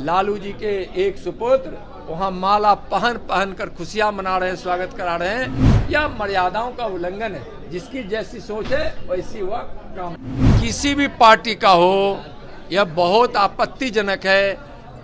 लालू जी के एक सुपुत्र वहाँ माला पहन कर खुशियाँ मना रहे हैं, स्वागत करा रहे हैं। यह मर्यादाओं का उल्लंघन है। जिसकी जैसी सोच है वैसी हुआ काम। किसी भी पार्टी का हो, यह बहुत आपत्तिजनक है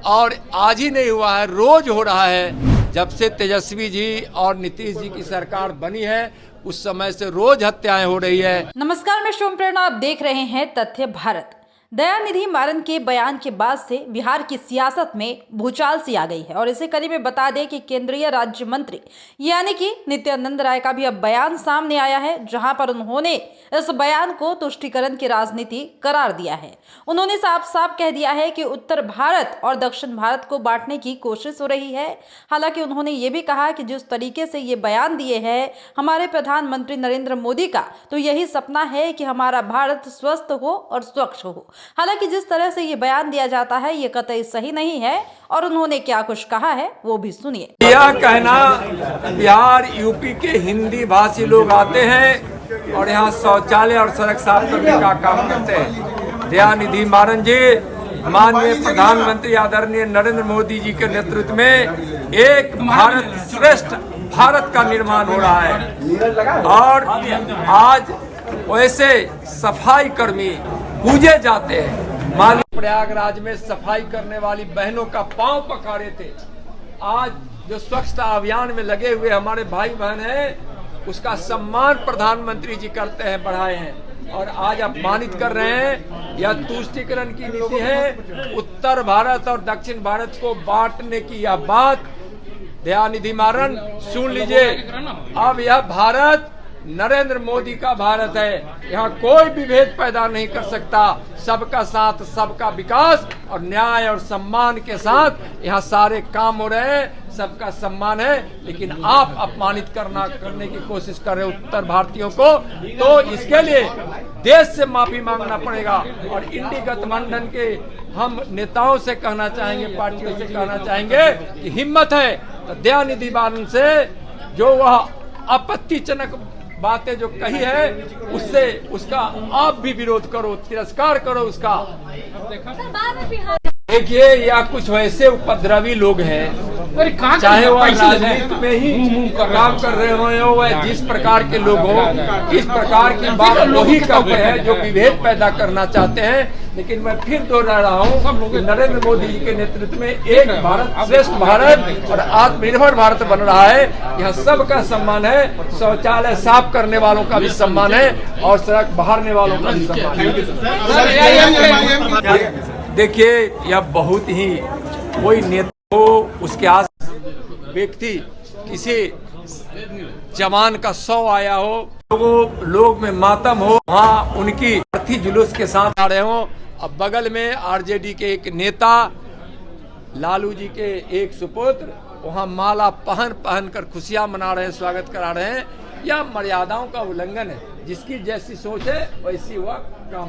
और आज ही नहीं हुआ है, रोज हो रहा है। जब से तेजस्वी जी और नीतीश जी की सरकार बनी है उस समय से रोज हत्याएं हो रही है। नमस्कार, मैं शिवम प्रेरणा, आप देख रहे हैं तथ्य भारत। दयानिधि मारन के बयान के बाद से बिहार की सियासत में भूचाल सी आ गई है और इसी कड़ी में बता दें कि केंद्रीय राज्य मंत्री यानी कि नित्यानंद राय का भी अब बयान सामने आया है, जहां पर उन्होंने इस बयान को तुष्टीकरण की राजनीति करार दिया है। उन्होंने साफ साफ कह दिया है कि उत्तर भारत और दक्षिण भारत को बांटने की कोशिश हो रही है। हालांकि उन्होंने ये भी कहा कि जिस तरीके से ये बयान दिए हैं हमारे प्रधानमंत्री नरेंद्र मोदी का, तो यही सपना है कि हमारा भारत स्वस्थ हो और स्वच्छ हो। हालांकि जिस तरह से ये बयान दिया जाता है ये कतई सही नहीं है और उन्होंने क्या कुछ कहा है वो भी सुनिए। यह कहना बिहार यूपी के हिंदी भाषी लोग आते हैं और यहाँ शौचालय और सड़क साफ करने का काम करते हैं। दयानिधि मारन जी माननीय प्रधानमंत्री आदरणीय नरेंद्र मोदी जी के नेतृत्व में एक भारत श्रेष्ठ भारत का निर्माण हो रहा है और आज वैसे सफाई कर्मी पूजे जाते हैं। माननीय प्रयागराज में सफाई करने वाली बहनों का पांव पखाड़े थे। आज जो स्वच्छता अभियान में लगे हुए हमारे भाई बहन हैं उसका सम्मान प्रधानमंत्री जी करते हैं, बढ़ाए हैं और आज अपमानित कर रहे हैं। यह तुष्टीकरण की नीति है। उत्तर भारत और दक्षिण भारत को बांटने की यह बात दयानिधि मारन सुन लीजिए। अब यह भारत नरेंद्र मोदी का भारत है। यहाँ कोई भी भेद पैदा नहीं कर सकता। सबका साथ, सबका विकास और न्याय और सम्मान के साथ यहाँ सारे काम हो रहे हैं। सबका सम्मान है, लेकिन आप अपमानित करने की कोशिश कर रहे हो उत्तर भारतीयों को, तो इसके लिए देश से माफी मांगना पड़ेगा। और इंडी गठबंधन के हम नेताओं से कहना चाहेंगे, पार्टियों से कहना चाहेंगे कि हिम्मत है तो दयानिधि मारन से जो वह आपत्तिजनक बातें जो कही है उससे उसका आप भी विरोध करो, तिरस्कार करो उसका। देखिए या कुछ वैसे उपद्रवी लोग हैं, चाहे वह राजनीति में ही काम कर रहे हो वह जिस प्रकार के लोग हो, इस प्रकार की बात वही करते हैं जो विभेद पैदा करना चाहते हैं। लेकिन मैं फिर दोहरा रहा हूँ कि नरेंद्र मोदी जी के नेतृत्व में एक भारत श्रेष्ठ भारत और आत्मनिर्भर भारत बन रहा है। यहाँ सबका सम्मान है, शौचालय साफ करने वालों का भी सम्मान है और सड़क बहारने वालों का भी सम्मान है। देखिए यह बहुत ही कोई नेता हो उसके आस व्यक्ति किसी जवान का 100 आया हो, लोग में मातम हो, वहाँ उनकी अर्थी जुलूस के साथ आ रहे हो। अब बगल में आरजेडी के एक नेता लालू जी के एक सुपुत्र वहाँ माला पहन कर खुशियाँ मना रहे हैं, स्वागत करा रहे हैं। यह मर्यादाओं का उल्लंघन है। जिसकी जैसी सोच है वैसी हुआ काम।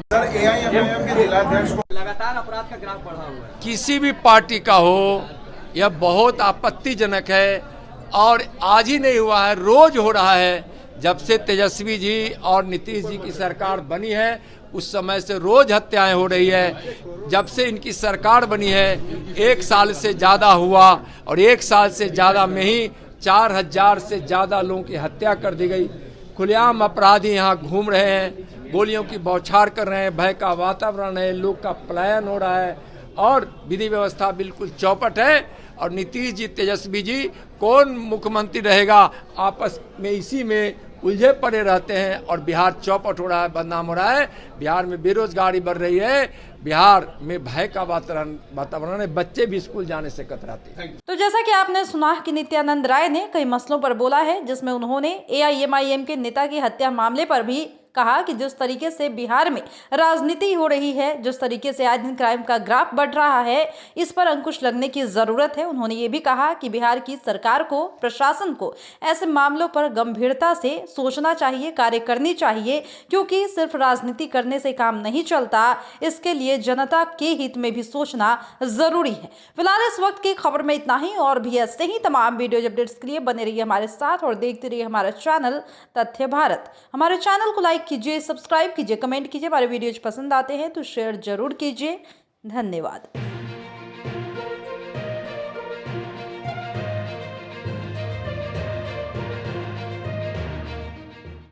लगातार अपराध का ग्राफ बढ़ा हुआ है। किसी भी पार्टी का हो, यह बहुत आपत्तिजनक है और आज ही नहीं हुआ है, रोज हो रहा है। जब से तेजस्वी जी और नीतीश जी की सरकार बनी है उस समय से रोज हत्याएं हो रही है। जब से इनकी सरकार बनी है 1 साल से ज़्यादा हुआ और 1 साल से ज़्यादा में ही 4000 से ज़्यादा लोगों की हत्या कर दी गई। खुलेआम अपराधी यहाँ घूम रहे हैं, गोलियों की बौछार कर रहे हैं, भय का वातावरण है, लोग का पलायन हो रहा है और विधि व्यवस्था बिल्कुल चौपट है। और नीतीश जी, तेजस्वी जी, कौन मुख्यमंत्री रहेगा, आपस में इसी में उलझे पड़े रहते हैं और बिहार चौपट हो रहा है, बदनाम हो रहा है। बिहार में बेरोजगारी बढ़ रही है, बिहार में भय का वातावरण है, बच्चे भी स्कूल जाने से कतराते हैं। तो जैसा कि आपने सुना कि नित्यानंद राय ने कई मसलों पर बोला है, जिसमें उन्होंने AIMIM के नेता की हत्या मामले पर भी कहा कि जिस तरीके से बिहार में राजनीति हो रही है, जिस तरीके से आए दिन क्राइम का ग्राफ बढ़ रहा है, इस पर अंकुश लगने की जरूरत है। उन्होंने ये भी कहा कि बिहार की सरकार को, प्रशासन को ऐसे मामलों पर गंभीरता से सोचना चाहिए, कार्य करनी चाहिए, क्योंकि सिर्फ राजनीति करने से काम नहीं चलता, इसके लिए जनता के हित में भी सोचना जरूरी है। फिलहाल इस वक्त की खबर में इतना ही, और भी ऐसे ही तमाम वीडियो अपडेट्स के लिए बने रहिए हमारे साथ और देखते रहिए हमारा चैनल तथ्य भारत। हमारे चैनल को लाइक कीजिए, सब्सक्राइब कीजिए, कमेंट कीजिए। हमारे वीडियोज पसंद आते हैं तो शेयर जरूर कीजिए। धन्यवाद।